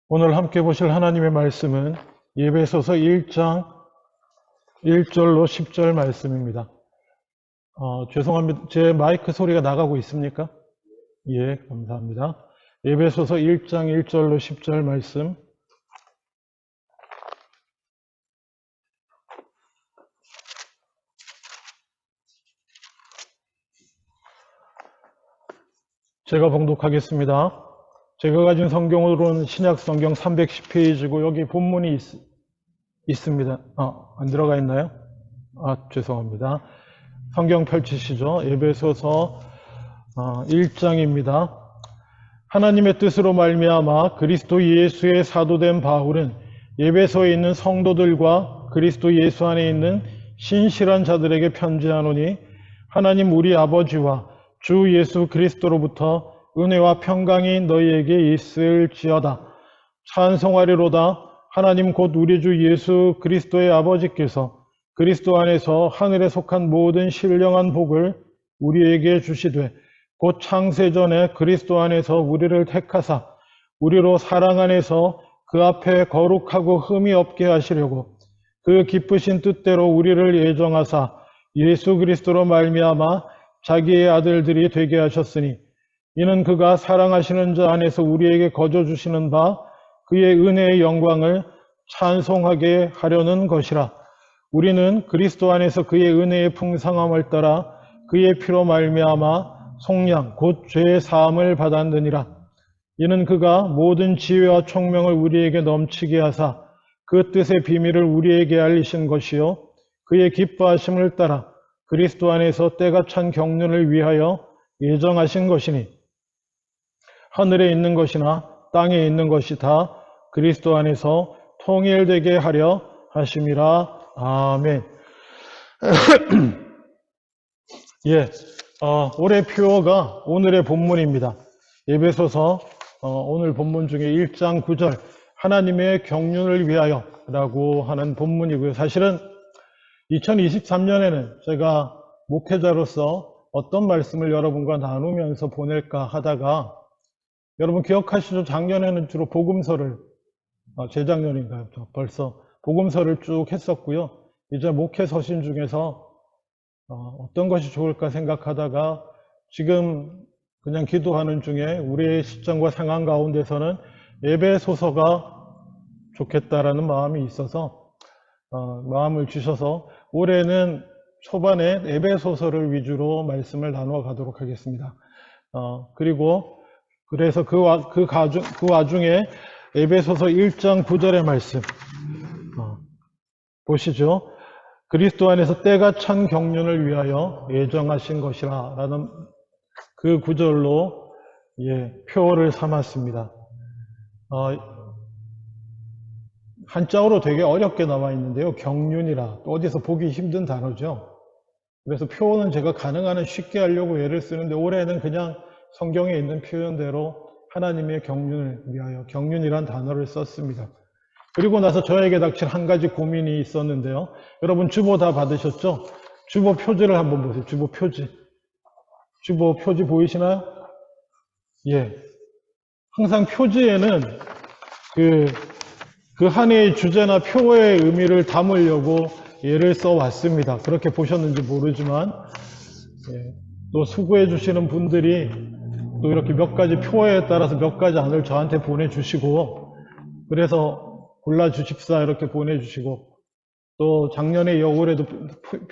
오늘 함께 보실 하나님의 말씀은 에베소서 1장 1절로 10절 말씀입니다. 죄송합니다. 제 마이크 소리가 나가고 있습니까? 예, 감사합니다. 에베소서 1장 1절로 10절 말씀. 제가 봉독하겠습니다. 제가 가진 성경으로는 신약 성경 310페이지고 여기 본문이 있습니다. 안 들어가 있나요? 죄송합니다. 성경 펼치시죠. 에베소서 1장입니다. 하나님의 뜻으로 말미암아 그리스도 예수의 사도된 바울은 에베소에 있는 성도들과 그리스도 예수 안에 있는 신실한 자들에게 편지하노니 하나님 우리 아버지와 주 예수 그리스도로부터 은혜와 평강이 너희에게 있을지어다. 찬송하리로다. 하나님 곧 우리 주 예수 그리스도의 아버지께서 그리스도 안에서 하늘에 속한 모든 신령한 복을 우리에게 주시되 곧 창세전에 그리스도 안에서 우리를 택하사 우리로 사랑 안에서 그 앞에 거룩하고 흠이 없게 하시려고 그 기쁘신 뜻대로 우리를 예정하사 예수 그리스도로 말미암아 자기의 아들들이 되게 하셨으니 이는 그가 사랑하시는 자 안에서 우리에게 거저 주시는 바 그의 은혜의 영광을 찬송하게 하려는 것이라. 우리는 그리스도 안에서 그의 은혜의 풍성함을 따라 그의 피로 말미암아 속량 곧 죄의 사함을 받았느니라. 이는 그가 모든 지혜와 총명을 우리에게 넘치게 하사 그 뜻의 비밀을 우리에게 알리신 것이요 그의 기뻐하심을 따라 그리스도 안에서 때가 찬 경륜을 위하여 예정하신 것이니 하늘에 있는 것이나 땅에 있는 것이 다 그리스도 안에서 통일되게 하려 하심이라. 아멘. 예, 올해 표어가 오늘의 본문입니다. 에베소서 오늘 본문 중에 1장 9절 하나님의 경륜을 위하여 라고 하는 본문이고요. 사실은 2023년에는 제가 목회자로서 어떤 말씀을 여러분과 나누면서 보낼까 하다가 여러분 기억하시죠? 작년에는 주로 복음서를 재작년인가요? 벌써 복음서를 쭉 했었고요. 이제 목회 서신 중에서 어떤 것이 좋을까 생각하다가 지금 그냥 기도하는 중에 우리의 시점과 상황 가운데서는 에베소서가 좋겠다라는 마음이 있어서 마음을 주셔서 올해는 초반에 에베소서를 위주로 말씀을 나누어 가도록 하겠습니다. 그래서 그 와중에 에베소서 1장 9절의 말씀 보시죠. 그리스도 안에서 때가 찬 경륜을 위하여 예정하신 것이라 라는 그 구절로 표어를 삼았습니다. 한자어로 되게 어렵게 나와 있는데요. 경륜이라 어디서 보기 힘든 단어죠. 그래서 표현은 제가 가능한 한 쉽게 하려고 예를 쓰는데 올해는 그냥 성경에 있는 표현대로 하나님의 경륜을 위하여 경륜이란 단어를 썼습니다. 그리고 나서 저에게 닥친 한 가지 고민이 있었는데요. 여러분 주보 다 받으셨죠? 주보 표지를 한번 보세요. 주보 표지. 주보 표지 보이시나요? 예. 항상 표지에는 그 한 해의 주제나 표어의 의미를 담으려고 예를 써왔습니다. 그렇게 보셨는지 모르지만 또 수고해 주시는 분들이 또 이렇게 몇 가지 표어에 따라서 몇 가지 안을 저한테 보내주시고 그래서 골라주십사 이렇게 보내주시고 또 작년에 올해도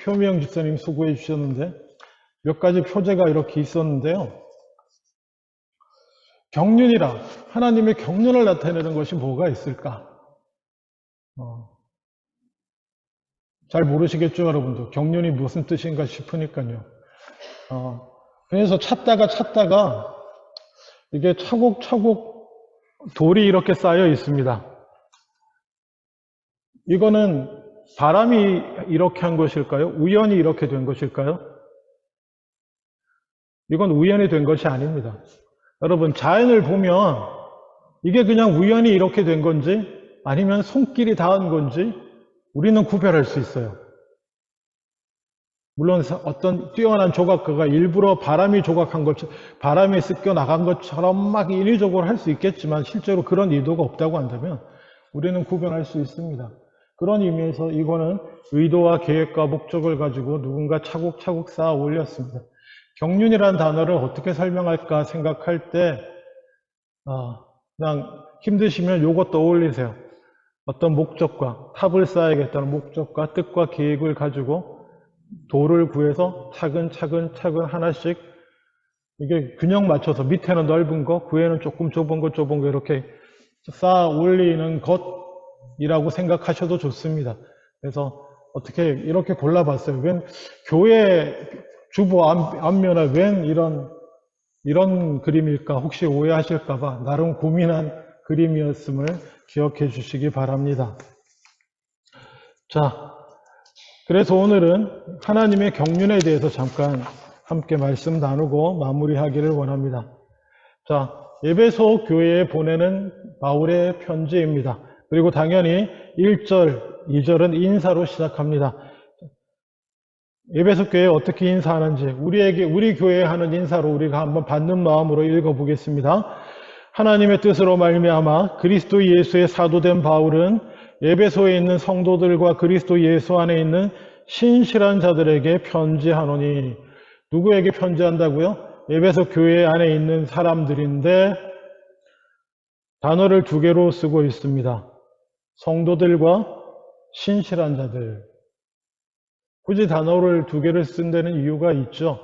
표명 집사님 수고해 주셨는데 몇 가지 표제가 이렇게 있었는데요. 경륜이라 하나님의 경륜을 나타내는 것이 뭐가 있을까? 잘 모르시겠죠, 여러분도. 경륜이 무슨 뜻인가 싶으니까요. 그래서 찾다가 이게 차곡차곡 돌이 이렇게 쌓여 있습니다. 이거는 바람이 이렇게 한 것일까요? 우연히 이렇게 된 것일까요? 이건 우연히 된 것이 아닙니다. 여러분, 자연을 보면 이게 그냥 우연히 이렇게 된 건지 아니면 손길이 닿은 건지 우리는 구별할 수 있어요. 물론 어떤 뛰어난 조각가가 일부러 바람이 조각한 것, 바람에 습겨 나간 것처럼 막 인위적으로 할 수 있겠지만 실제로 그런 의도가 없다고 한다면 우리는 구별할 수 있습니다. 그런 의미에서 이거는 의도와 계획과 목적을 가지고 누군가 차곡차곡 쌓아 올렸습니다. 경륜이라는 단어를 어떻게 설명할까 생각할 때 그냥 힘드시면 요것 떠올리세요. 어떤 목적과 탑을 쌓아야겠다는 목적과 뜻과 계획을 가지고 돌을 구해서 차근차근 하나씩 이게 균형 맞춰서 밑에는 넓은 거, 위에는 조금 좁은 거 이렇게 쌓아 올리는 것이라고 생각하셔도 좋습니다. 그래서 어떻게 이렇게 골라봤어요. 웬 교회 주보 앞면에 웬 이런 그림일까 혹시 오해하실까봐 나름 고민한 그림이었음을 기억해 주시기 바랍니다. 자, 그래서 오늘은 하나님의 경륜에 대해서 잠깐 함께 말씀 나누고 마무리하기를 원합니다. 자, 에베소 교회에 보내는 바울의 편지입니다. 그리고 당연히 1절, 2절은 인사로 시작합니다. 에베소 교회에 어떻게 인사하는지 우리 교회에 하는 인사로 우리가 한번 받는 마음으로 읽어보겠습니다. 하나님의 뜻으로 말미암아 그리스도 예수의 사도된 바울은 에베소에 있는 성도들과 그리스도 예수 안에 있는 신실한 자들에게 편지하노니. 누구에게 편지한다고요? 에베소 교회 안에 있는 사람들인데 단어를 2개로 쓰고 있습니다. 성도들과 신실한 자들. 굳이 단어를 2개를 쓴 데는 이유가 있죠.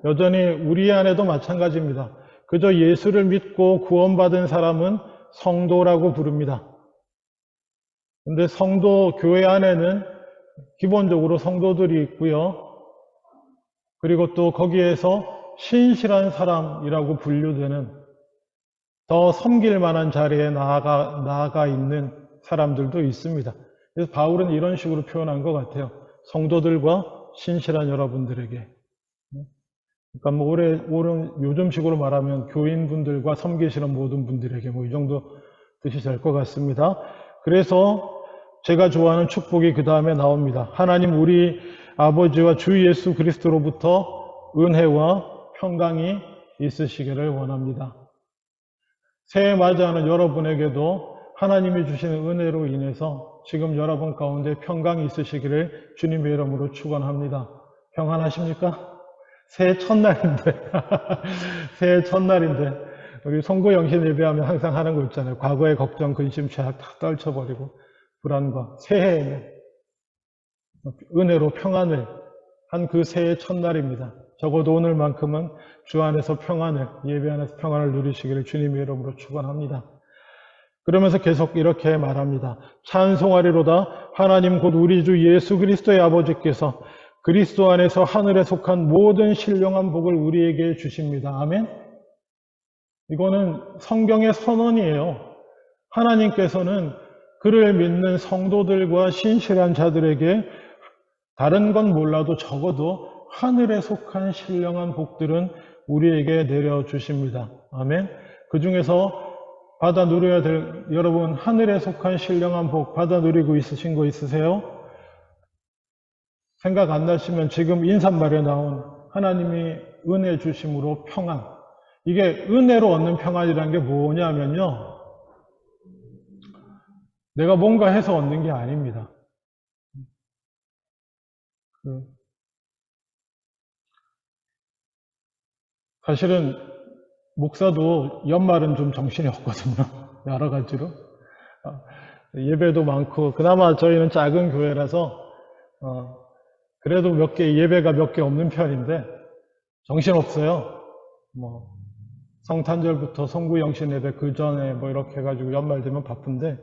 여전히 우리 안에도 마찬가지입니다. 그저 예수를 믿고 구원받은 사람은 성도라고 부릅니다. 근데 성도 교회 안에는 기본적으로 성도들이 있고요. 그리고 또 거기에서 신실한 사람이라고 분류되는 더 섬길 만한 자리에 나아가 있는 사람들도 있습니다. 그래서 바울은 이런 식으로 표현한 것 같아요. 성도들과 신실한 여러분들에게. 그러니까 뭐 올해 요즘식으로 말하면 교인분들과 섬기시는 모든 분들에게 뭐 이 정도 뜻이 될 것 같습니다. 그래서 제가 좋아하는 축복이 그 다음에 나옵니다. 하나님 우리 아버지와 주 예수 그리스도로부터 은혜와 평강이 있으시기를 원합니다. 새해 맞이하는 여러분에게도 하나님이 주시는 은혜로 인해서 지금 여러분 가운데 평강이 있으시기를 주님의 이름으로 축원합니다. 평안하십니까? 새해 첫날인데 새해 첫날인데 우리 송구영신 예배하면 항상 하는 거 있잖아요. 과거의 걱정, 근심, 죄악 다 떨쳐버리고 불안과 새해에 은혜로 평안을 한 그 새해 첫날입니다. 적어도 오늘만큼은 주 안에서 평안을, 예배 안에서 평안을 누리시기를 주님의 이름으로 축원합니다. 그러면서 계속 이렇게 말합니다. 찬송하리로다. 하나님 곧 우리 주 예수 그리스도의 아버지께서 그리스도 안에서 하늘에 속한 모든 신령한 복을 우리에게 주십니다. 아멘. 이거는 성경의 선언이에요. 하나님께서는 그를 믿는 성도들과 신실한 자들에게 다른 건 몰라도 적어도 하늘에 속한 신령한 복들은 우리에게 내려주십니다. 아멘. 그 중에서 받아 누려야 될, 여러분 하늘에 속한 신령한 복 받아 누리고 있으신 거 있으세요? 생각 안 나시면 지금 인사말에 나온 하나님이 은혜 주심으로 평안. 이게 은혜로 얻는 평안이라는 게 뭐냐면요. 내가 뭔가 해서 얻는 게 아닙니다. 사실은 목사도 연말은 좀 정신이 없거든요. 여러 가지로. 예배도 많고 그나마 저희는 작은 교회라서 그래도 예배가 몇 개 없는 편인데 정신없어요. 뭐 성탄절부터 송구영신 예배 그 전에 뭐 이렇게 해가지고 연말 되면 바쁜데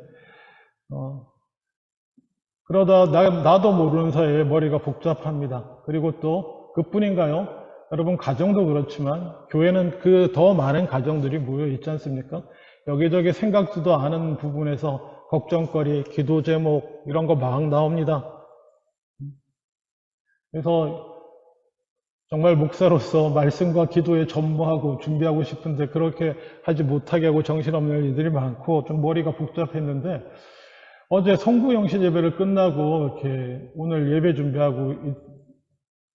그러다 나도 모르는 사이에 머리가 복잡합니다. 그리고 또 그뿐인가요? 여러분 가정도 그렇지만 교회는 그 더 많은 가정들이 모여 있지 않습니까? 여기저기 생각지도 않은 부분에서 걱정거리, 기도 제목 이런 거 막 나옵니다. 그래서 정말 목사로서 말씀과 기도에 전무하고 준비하고 싶은데 그렇게 하지 못하게 하고 정신없는 일들이 많고 좀 머리가 복잡했는데 어제 송구영신 예배를 끝나고 이렇게 오늘 예배 준비하고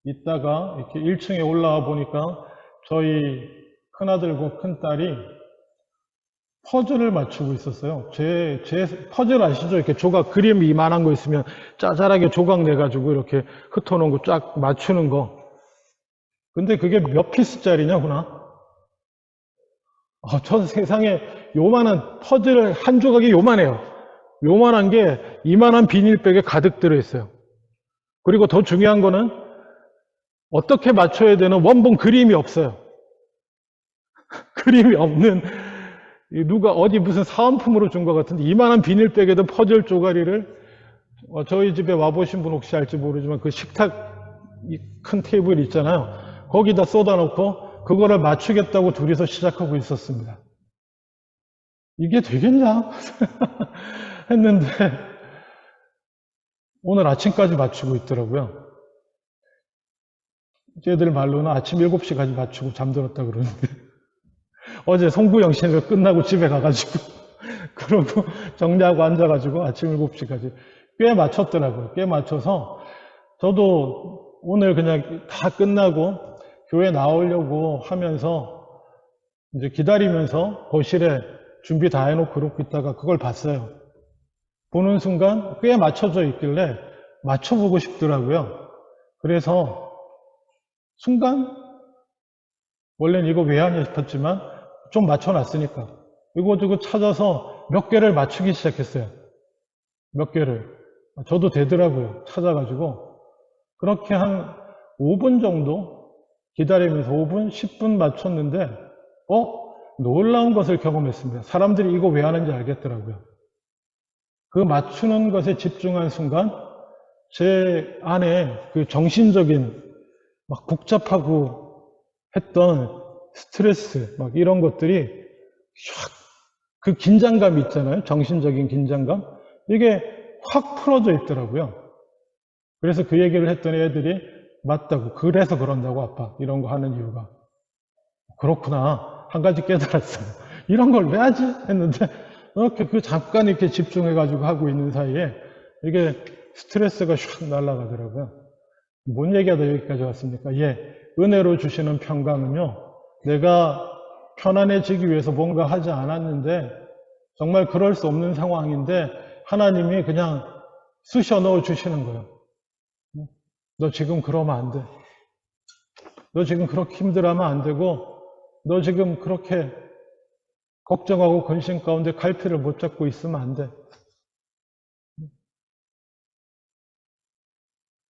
있다가 이렇게 1층에 올라와 보니까 저희 큰아들과 큰딸이 퍼즐을 맞추고 있었어요. 제 퍼즐 아시죠? 이렇게 조각, 그림 이만한 거 있으면 짜잘하게 조각 내가지고 이렇게 흩어놓은 거 쫙 맞추는 거. 근데 그게 몇 피스짜리냐구나. 전 세상에 요만한 퍼즐을 한 조각이 요만해요. 요만한 게 이만한 비닐백에 가득 들어있어요. 그리고 더 중요한 거는 어떻게 맞춰야 되는 원본 그림이 없어요. 그림이 없는, 누가 어디 무슨 사은품으로 준 것 같은데 이만한 비닐백에도 퍼즐 쪼가리를, 저희 집에 와보신 분 혹시 알지 모르지만 그 식탁 큰 테이블 있잖아요. 거기다 쏟아놓고 그거를 맞추겠다고 둘이서 시작하고 있었습니다. 이게 되겠냐? 했는데 오늘 아침까지 맞추고 있더라고요. 쟤들 말로는 아침 7시까지 맞추고 잠들었다 그러는데 어제 송구영신을 끝나고 집에 가가지고 그러고 정리하고 앉아가지고 아침 7시까지 꽤 맞췄더라고요. 꽤 맞춰서 저도 오늘 그냥 다 끝나고 교회 나오려고 하면서 이제 기다리면서 거실에 준비 다 해놓고 그러고 있다가 그걸 봤어요. 보는 순간 꽤 맞춰져 있길래 맞춰보고 싶더라고요. 그래서 순간 원래는 이거 왜 하냐 싶었지만 좀 맞춰놨으니까 이거 찾아서 몇 개를 맞추기 시작했어요. 몇 개를. 저도 되더라고요. 찾아가지고 그렇게 한 5분 정도 기다리면서 5분, 10분 맞췄는데 놀라운 것을 경험했습니다. 사람들이 이거 왜 하는지 알겠더라고요. 그 맞추는 것에 집중한 순간 제 안에 그 정신적인 막 복잡하고 했던 스트레스 막 이런 것들이 그 긴장감 있잖아요. 정신적인 긴장감. 이게 확 풀어져 있더라고요. 그래서 그 얘기를 했더니 애들이 맞다고. 그래서 그런다고 아빠. 이런 거 하는 이유가. 그렇구나. 한 가지 깨달았어요. 이런 걸 왜 하지? 했는데 이렇게 잠깐 이렇게 집중해가지고 하고 있는 사이에 이게 스트레스가 슉 날아가더라고요. 뭔 얘기하다 여기까지 왔습니까? 은혜로 주시는 평강은요. 내가 편안해지기 위해서 뭔가 하지 않았는데 정말 그럴 수 없는 상황인데 하나님이 그냥 쑤셔 넣어 주시는 거예요. 너 지금 그러면 안 돼. 너 지금 그렇게 힘들어하면 안 되고 너 지금 그렇게 걱정하고 근심 가운데 갈피를 못 잡고 있으면 안 돼.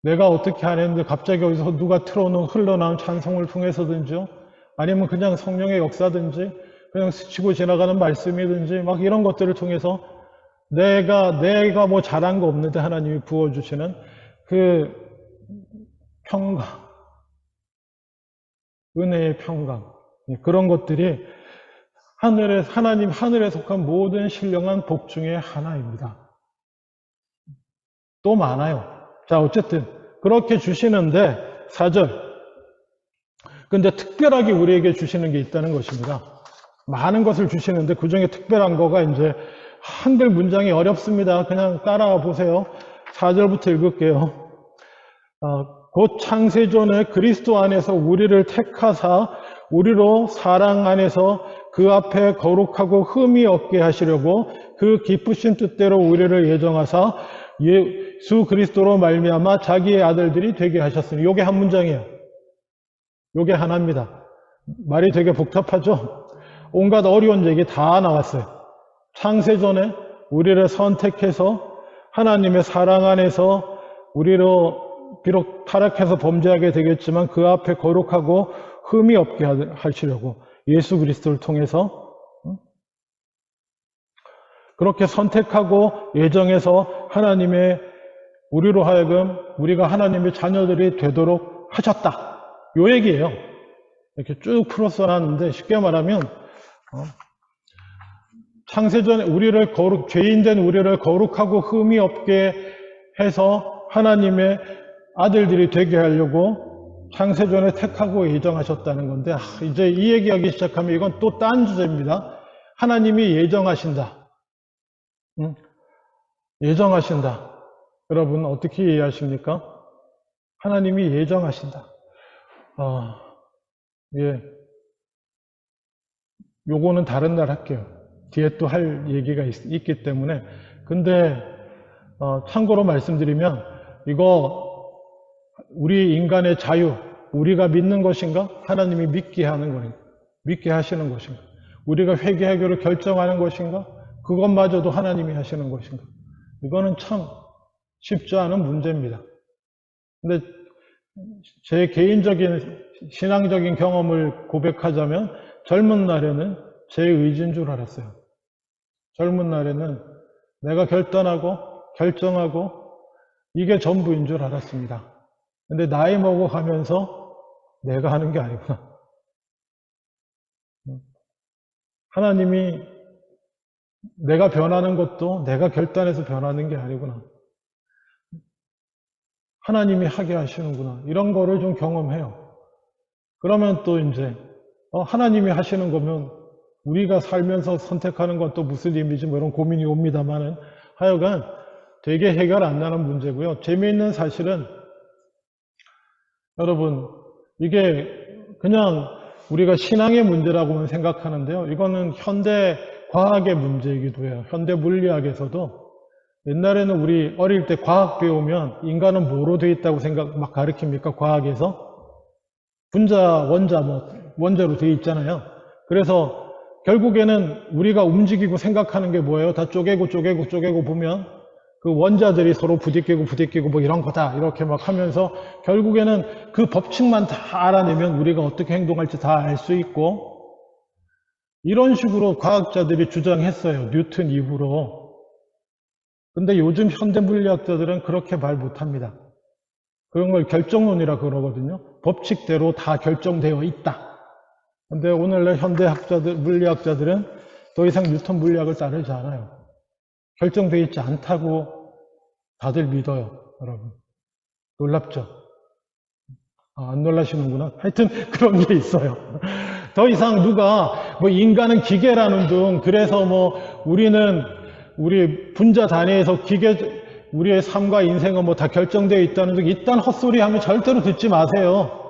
내가 어떻게 안 했는데 갑자기 여기서 누가 틀어놓은 흘러나온 찬송을 통해서든지요. 아니면 그냥 성령의 역사든지 그냥 스치고 지나가는 말씀이든지 막 이런 것들을 통해서 내가 뭐 잘한 거 없는데 하나님이 부어주시는 그 평강, 은혜의 평강, 그런 것들이 하나님 하늘에 속한 모든 신령한 복 중에 하나입니다. 또 많아요. 자, 어쨌든 그렇게 주시는데 4절. 근데 특별하게 우리에게 주시는 게 있다는 것입니다. 많은 것을 주시는데 그 중에 특별한 거가 이제 한글 문장이 어렵습니다. 그냥 따라와 보세요. 4절부터 읽을게요. 곧 창세전에 그리스도 안에서 우리를 택하사 우리로 사랑 안에서 그 앞에 거룩하고 흠이 없게 하시려고 그 기쁘신 뜻대로 우리를 예정하사 예수 그리스도로 말미암아 자기의 아들들이 되게 하셨으니. 요게 한 문장이에요. 요게 하나입니다. 말이 되게 복잡하죠? 온갖 어려운 얘기 다 나왔어요. 창세전에 우리를 선택해서 하나님의 사랑 안에서 우리로 비록 타락해서 범죄하게 되겠지만 그 앞에 거룩하고 흠이 없게 하시려고 예수 그리스도를 통해서 그렇게 선택하고 예정해서 하나님의 우리로 하여금 우리가 하나님의 자녀들이 되도록 하셨다. 요 얘기예요. 이렇게 쭉 풀어 놨는데 쉽게 말하면 창세전에 죄인된 우리를 거룩하고 흠이 없게 해서 하나님의 아들들이 되게 하려고 창세전에 택하고 예정하셨다는 건데 이제 이 얘기하기 시작하면 이건 또 딴 주제입니다. 하나님이 예정하신다. 예정하신다. 여러분 어떻게 이해하십니까? 하나님이 예정하신다. 예. 요거는 다른 날 할게요. 뒤에 또 할 얘기가 있기 때문에. 근데, 참고로 말씀드리면, 이거, 우리 인간의 자유, 우리가 믿는 것인가? 하나님이 믿게 하는 것인가? 믿게 하시는 것인가? 우리가 회개하기로 결정하는 것인가? 그것마저도 하나님이 하시는 것인가? 이거는 참 쉽지 않은 문제입니다. 근데 제 개인적인 신앙적인 경험을 고백하자면 젊은 날에는 제 의지인 줄 알았어요. 젊은 날에는 내가 결정하고 이게 전부인 줄 알았습니다. 근데 나이 먹어가면서 내가 하는 게 아니구나. 하나님이 내가 변하는 것도 내가 결단해서 변하는 게 아니구나. 하나님이 하게 하시는구나. 이런 거를 좀 경험해요. 그러면 또 이제 하나님이 하시는 거면 우리가 살면서 선택하는 건 또 무슨 의미지 뭐 이런 고민이 옵니다만은 하여간 되게 해결 안 나는 문제고요. 재미있는 사실은 여러분 이게 그냥 우리가 신앙의 문제라고만 생각하는데요. 이거는 현대 과학의 문제이기도 해요. 현대 물리학에서도 옛날에는 우리 어릴 때 과학 배우면 인간은 뭐로 되어 있다고 막 가르칩니까? 과학에서 분자, 원자, 원자로 되어 있잖아요. 그래서 결국에는 우리가 움직이고 생각하는 게 뭐예요? 다 쪼개고 보면 그 원자들이 서로 부딪히고 뭐 이런 거다 이렇게 막 하면서 결국에는 그 법칙만 다 알아내면 우리가 어떻게 행동할지 다 알 수 있고 이런 식으로 과학자들이 주장했어요. 뉴턴 이후로. 근데 요즘 현대 물리학자들은 그렇게 말 못합니다. 그런 걸 결정론이라 그러거든요. 법칙대로 다 결정되어 있다. 근데 오늘날 현대 물리학자들은 더 이상 뉴턴 물리학을 따르지 않아요. 결정되어 있지 않다고 다들 믿어요, 여러분. 놀랍죠? 안 놀라시는구나. 하여튼 그런 게 있어요. 더 이상 누가 뭐 인간은 기계라는 둥, 그래서 뭐 우리 분자 단위에서 우리의 삶과 인생은 뭐 다 결정되어 있다는 둥, 이딴 헛소리 하면 절대로 듣지 마세요.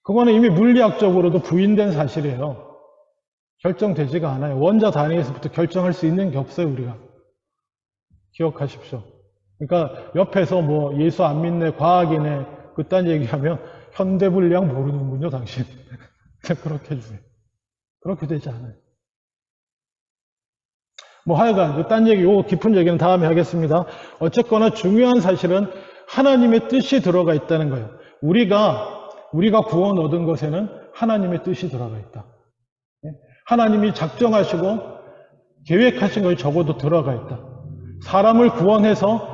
그거는 이미 물리학적으로도 부인된 사실이에요. 결정되지가 않아요. 원자 단위에서부터 결정할 수 있는 게 없어요, 우리가. 기억하십시오. 그러니까 옆에서 뭐 예수 안 믿네, 과학이네, 그딴 얘기하면 현대 물리학 모르는군요, 당신. 그렇게 해주세요. 그렇게 되지 않아요. 뭐 하여간 딴 얘기, 요 깊은 얘기는 다음에 하겠습니다. 어쨌거나 중요한 사실은 하나님의 뜻이 들어가 있다는 거예요. 우리가 구원 얻은 것에는 하나님의 뜻이 들어가 있다. 하나님이 작정하시고 계획하신 것이 적어도 들어가 있다. 사람을 구원해서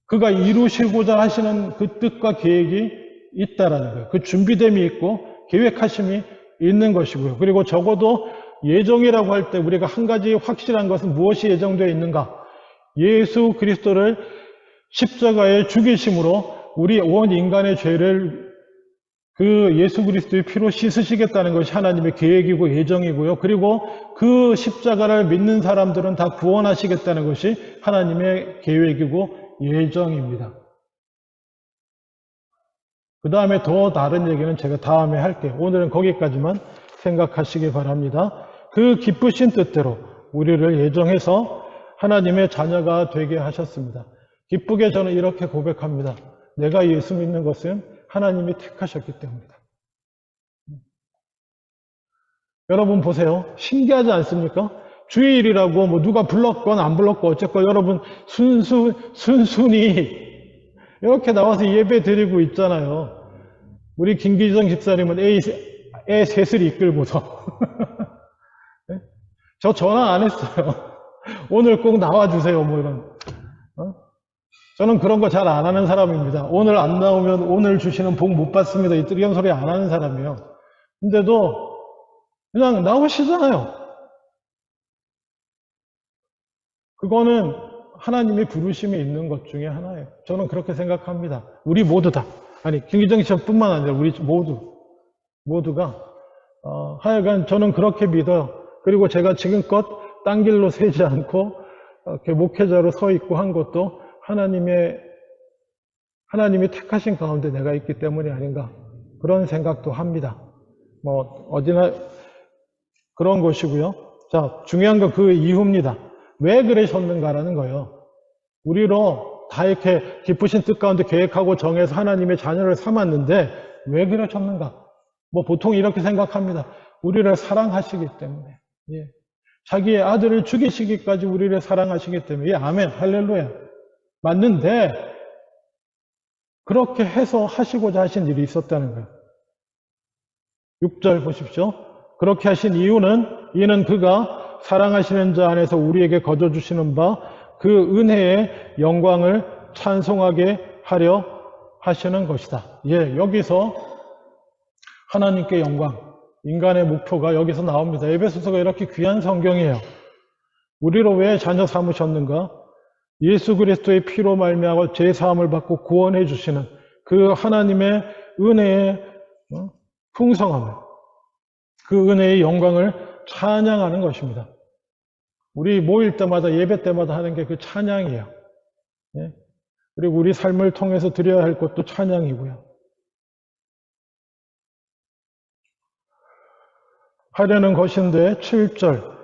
그가 이루시고자 하시는 그 뜻과 계획이 있다라는 거예요. 그 준비됨이 있고 계획하심이 있는 것이고요. 그리고 적어도 예정이라고 할 때 우리가 한 가지 확실한 것은 무엇이 예정되어 있는가? 예수 그리스도를 십자가에 죽이심으로 우리 온 인간의 죄를 그 예수 그리스도의 피로 씻으시겠다는 것이 하나님의 계획이고 예정이고요. 그리고 그 십자가를 믿는 사람들은 다 구원하시겠다는 것이 하나님의 계획이고 예정입니다. 그 다음에 더 다른 얘기는 제가 다음에 할게요. 오늘은 거기까지만 생각하시기 바랍니다. 그 기쁘신 뜻대로 우리를 예정해서 하나님의 자녀가 되게 하셨습니다. 기쁘게 저는 이렇게 고백합니다. 내가 예수 믿는 것은 하나님이 택하셨기 때문이다. 여러분 보세요. 신기하지 않습니까? 주일이라고 뭐 누가 불렀건 안 불렀건 어쨌건 여러분 순순히 이렇게 나와서 예배 드리고 있잖아요. 우리 김기정 집사님은 애 셋을 이끌고서 저 전화 안 했어요. 오늘 꼭 나와주세요. 뭐 이런. 저는 그런 거 잘 안 하는 사람입니다. 오늘 안 나오면 오늘 주시는 복 못 받습니다. 이런 소리 안 하는 사람이에요. 근데도 그냥 나오시잖아요. 그거는 하나님의 부르심이 있는 것 중에 하나예요. 저는 그렇게 생각합니다. 우리 모두 다. 아니, 김기정 씨뿐만 아니라 우리 모두가 하여간 저는 그렇게 믿어요. 그리고 제가 지금껏 딴 길로 새지 않고 이렇게 목회자로 서 있고 한 것도 하나님의 하나님이 택하신 가운데 내가 있기 때문이 아닌가 그런 생각도 합니다. 어디나 그런 것이고요. 자, 중요한 건 그 이유입니다. 왜 그러셨는가라는 거예요. 우리로 다 이렇게 기쁘신 뜻 가운데 계획하고 정해서 하나님의 자녀를 삼았는데 왜 그러셨는가? 보통 이렇게 생각합니다. 우리를 사랑하시기 때문에. 예. 자기의 아들을 죽이시기까지 우리를 사랑하시기 때문에. 예, 아멘, 할렐루야. 맞는데 그렇게 해서 하시고자 하신 일이 있었다는 거예요. 6절 보십시오. 그렇게 하신 이는 그가 사랑하시는 자 안에서 우리에게 거저주시는 바 그 은혜의 영광을 찬송하게 하려 하시는 것이다. 예, 여기서 하나님께 영광, 인간의 목표가 여기서 나옵니다. 에베소서가 이렇게 귀한 성경이에요. 우리로 왜 자녀 삼으셨는가? 예수 그리스도의 피로 말미암아 죄 사함을 받고 구원해 주시는 그 하나님의 은혜의 풍성함을, 그 은혜의 영광을 찬양하는 것입니다. 우리 모일 때마다 예배 때마다 하는 게 그 찬양이에요. 예? 그리고 우리 삶을 통해서 드려야 할 것도 찬양이고요. 하려는 것인데 7절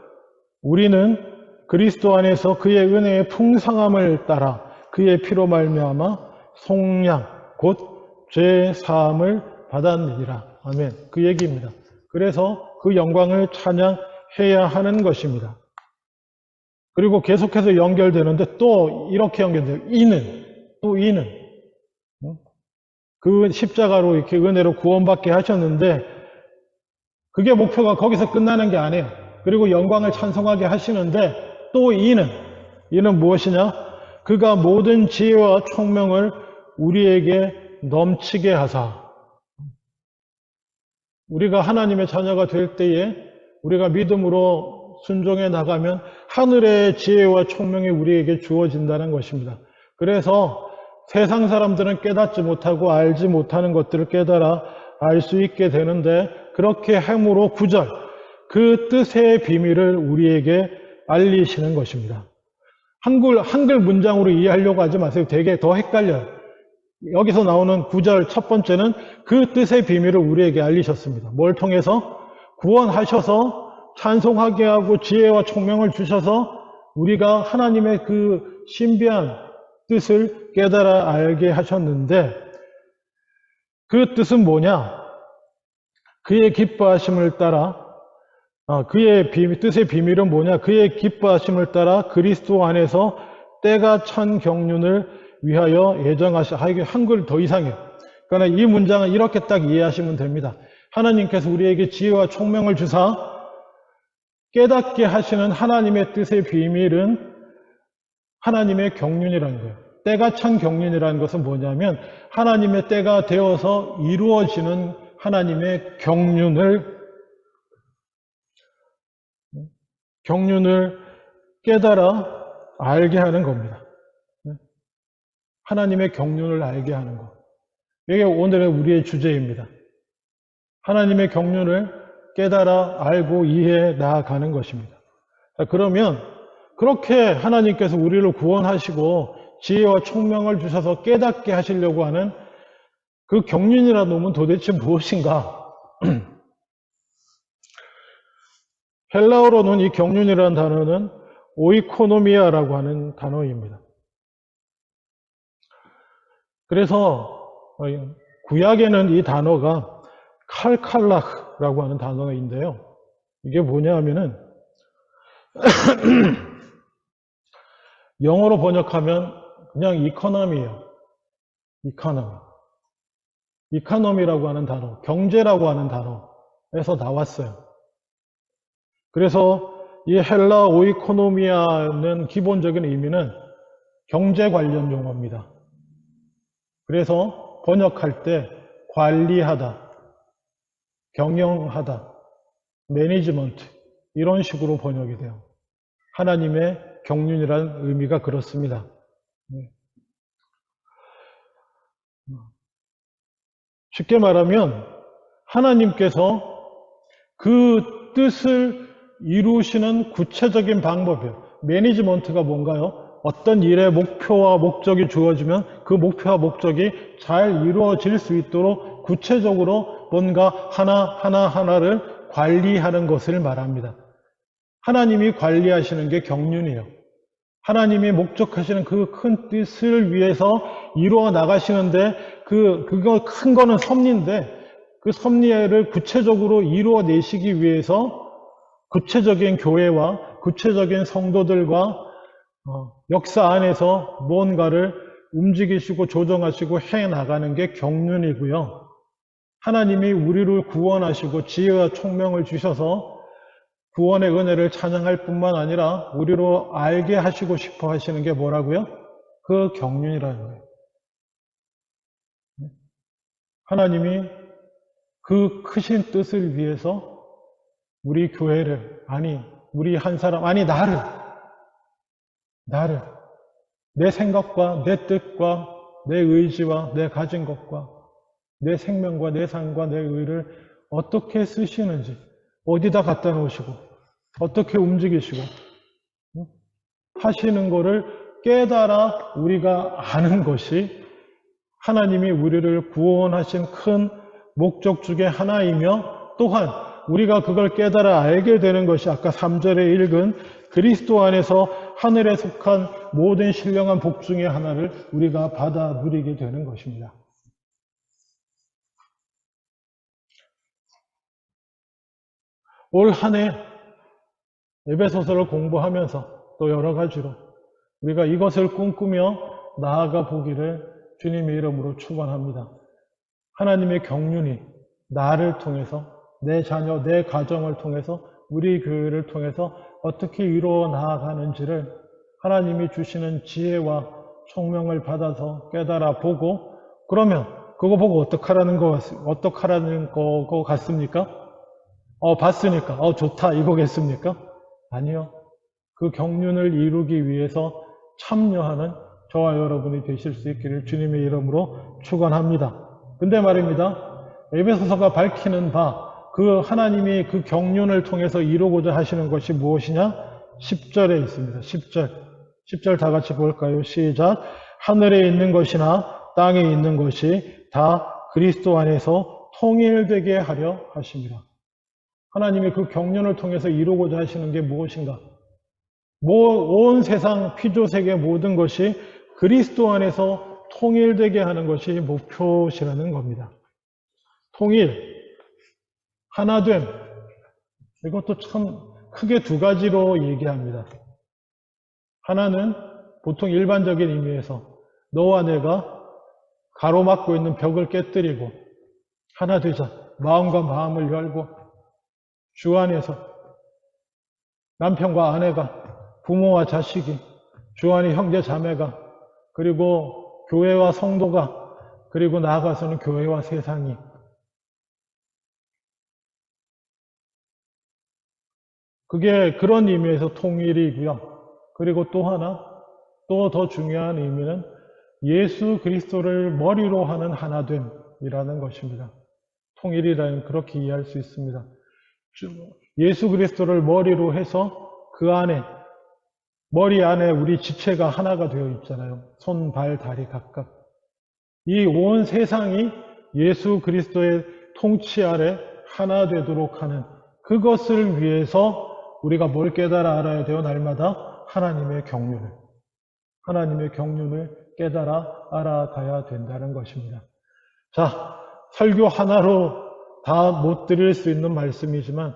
우리는 그리스도 안에서 그의 은혜의 풍성함을 따라 그의 피로 말미암아 속량 곧 죄 사함을 받았느니라. 아멘. 그 얘기입니다. 그래서 그 영광을 찬양해야 하는 것입니다. 그리고 계속해서 연결되는데 또 이렇게 연결돼요. 이는 그 십자가로 이렇게 은혜로 구원받게 하셨는데 그게 목표가 거기서 끝나는 게 아니에요. 그리고 영광을 찬송하게 하시는데 또 이는 무엇이냐? 그가 모든 지혜와 총명을 우리에게 넘치게 하사. 우리가 하나님의 자녀가 될 때에 우리가 믿음으로 순종해 나가면 하늘의 지혜와 총명이 우리에게 주어진다는 것입니다. 그래서 세상 사람들은 깨닫지 못하고 알지 못하는 것들을 깨달아 알 수 있게 되는데 그렇게 함으로 9절 그 뜻의 비밀을 우리에게 알리시는 것입니다. 한글 문장으로 이해하려고 하지 마세요. 되게 더 헷갈려요. 여기서 나오는 9절 첫 번째는 그 뜻의 비밀을 우리에게 알리셨습니다. 뭘 통해서? 구원하셔서 찬송하게 하고 지혜와 총명을 주셔서 우리가 하나님의 그 신비한 뜻을 깨달아 알게 하셨는데 그 뜻은 뭐냐? 그의 기뻐하심을 따라 그의 뜻의 비밀은 뭐냐? 그의 기뻐하심을 따라 그리스도 안에서 때가 찬 경륜을 위하여 이게 한글 더 이상해요. 그러나 이 문장은 이렇게 딱 이해하시면 됩니다. 하나님께서 우리에게 지혜와 총명을 주사 깨닫게 하시는 하나님의 뜻의 비밀은 하나님의 경륜이라는 거예요. 때가 찬 경륜이라는 것은 뭐냐면 하나님의 때가 되어서 이루어지는 하나님의 경륜을 깨달아 알게 하는 겁니다. 하나님의 경륜을 알게 하는 것. 이게 오늘의 우리의 주제입니다. 하나님의 경륜을 깨달아 알고 이해해 나아가는 것입니다. 그러면 그렇게 하나님께서 우리를 구원하시고 지혜와 총명을 주셔서 깨닫게 하시려고 하는 그 경륜이라는 놈은 도대체 무엇인가? 헬라어로는 이 경륜이라는 단어는 오이코노미아라고 하는 단어입니다. 그래서 구약에는 이 단어가 칼칼라흐라고 하는 단어인데요. 이게 뭐냐 하면은 영어로 번역하면 그냥 이코노미예요. 이코노미라고 하는 단어, 경제라고 하는 단어에서 나왔어요. 그래서 이 헬라 오이코노미아는 기본적인 의미는 경제 관련 용어입니다. 그래서 번역할 때 관리하다, 경영하다, 매니지먼트 이런 식으로 번역이 돼요. 하나님의 경륜이라는 의미가 그렇습니다. 쉽게 말하면 하나님께서 그 뜻을 이루시는 구체적인 방법이에요. 매니지먼트가 뭔가요? 어떤 일의 목표와 목적이 주어지면 그 목표와 목적이 잘 이루어질 수 있도록 구체적으로 뭔가 하나를 관리하는 것을 말합니다. 하나님이 관리하시는 게 경륜이에요. 하나님이 목적하시는 그 큰 뜻을 위해서 이루어 나가시는데 그거 큰 거는 섭리인데 그 섭리를 구체적으로 이루어내시기 위해서 구체적인 교회와 구체적인 성도들과 역사 안에서 무언가를 움직이시고 조정하시고 해나가는 게 경륜이고요. 하나님이 우리를 구원하시고 지혜와 총명을 주셔서 구원의 은혜를 찬양할 뿐만 아니라 우리로 알게 하시고 싶어 하시는 게 뭐라고요? 그 경륜이라는 거예요. 하나님이 그 크신 뜻을 위해서 우리 교회를, 우리 한 사람, 나를, 내 생각과 내 뜻과 내 의지와 내 가진 것과 내 생명과 내 삶과 내 의를 어떻게 쓰시는지, 어디다 갖다 놓으시고, 어떻게 움직이시고, 하시는 거를 깨달아 우리가 아는 것이 하나님이 우리를 구원하신 큰 목적 중에 하나이며 또한 우리가 그걸 깨달아 알게 되는 것이 아까 3절에 읽은 그리스도 안에서 하늘에 속한 모든 신령한 복 중에 하나를 우리가 받아 누리게 되는 것입니다. 올 한 해 에베소서를 공부하면서 또 여러 가지로 우리가 이것을 꿈꾸며 나아가 보기를 주님의 이름으로 축원합니다. 하나님의 경륜이 나를 통해서 내 자녀, 내 가정을 통해서 우리 교회를 통해서 어떻게 이루어 나아가는지를 하나님이 주시는 지혜와 총명을 받아서 깨달아 보고 그러면 그거 보고 어떡하라는 거 같습니까? 봤으니까 좋다 이거겠습니까? 아니요. 그 경륜을 이루기 위해서 참여하는 저와 여러분이 되실 수 있기를 주님의 이름으로 축원합니다. 근데 말입니다. 에베소서가 밝히는 바 그 하나님이 그 경륜을 통해서 이루고자 하시는 것이 무엇이냐? 10절에 있습니다. 10절 다 같이 볼까요? 시작. 하늘에 있는 것이나 땅에 있는 것이 다 그리스도 안에서 통일되게 하려 하십니다. 하나님이 그 경륜을 통해서 이루고자 하시는 게 무엇인가? 온 세상 피조세계 모든 것이 그리스도 안에서 통일되게 하는 것이 목표시라는 겁니다. 통일, 하나됨, 이것도 참 크게 두 가지로 얘기합니다. 하나는 보통 일반적인 의미에서 너와 내가 가로막고 있는 벽을 깨뜨리고 하나 되자, 마음과 마음을 열고 주 안에서 남편과 아내가, 부모와 자식이, 주 안에 형제 자매가, 그리고 교회와 성도가, 그리고 나아가서는 교회와 세상이 그게 그런 의미에서 통일이고요. 그리고 또 하나, 또 더 중요한 의미는 예수 그리스도를 머리로 하는 하나됨이라는 것입니다. 통일이라는 그렇게 이해할 수 있습니다. 예수 그리스도를 머리로 해서 그 안에, 머리 안에 우리 지체가 하나가 되어 있잖아요. 손, 발, 다리 각각. 이 온 세상이 예수 그리스도의 통치 아래 하나 되도록 하는 그것을 위해서 우리가 뭘 깨달아 알아야 돼요? 날마다 하나님의 경륜을 깨달아 알아가야 된다는 것입니다. 자, 설교 하나로 다 못 드릴 수 있는 말씀이지만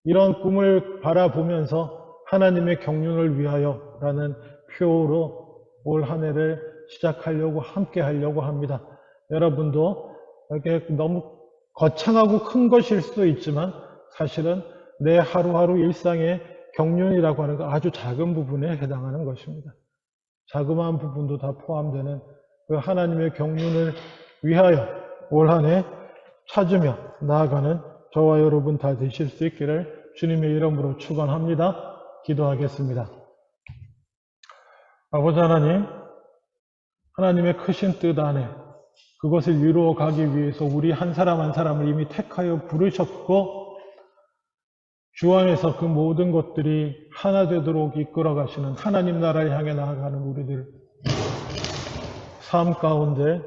이런 꿈을 바라보면서 하나님의 경륜을 위하여 라는 표로 올 한 해를 시작하려고 함께 하려고 합니다. 여러분도 이렇게 너무 거창하고 큰 것일 수도 있지만 사실은 내 하루하루 일상의 경륜이라고 하는 건 아주 작은 부분에 해당하는 것입니다. 자그마한 부분도 다 포함되는 그 하나님의 경륜을 위하여 올 한 해 찾으며 나아가는 저와 여러분 다 되실 수 있기를 주님의 이름으로 축원합니다. 기도하겠습니다. 아버지 하나님, 하나님의 크신 뜻 안에 그것을 이루어 가기 위해서 우리 한 사람 한 사람을 이미 택하여 부르셨고 주 안에서 그 모든 것들이 하나 되도록 이끌어 가시는 하나님 나라를 향해 나아가는 우리들 삶 가운데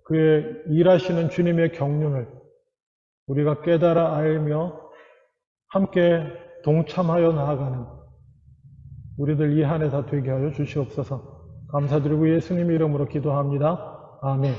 그의 일하시는 주님의 경륜을 우리가 깨달아 알며 함께 동참하여 나아가는 우리들 이 한 해 다 되게 하여 주시옵소서. 감사드리고 예수님 이름으로 기도합니다. 아멘.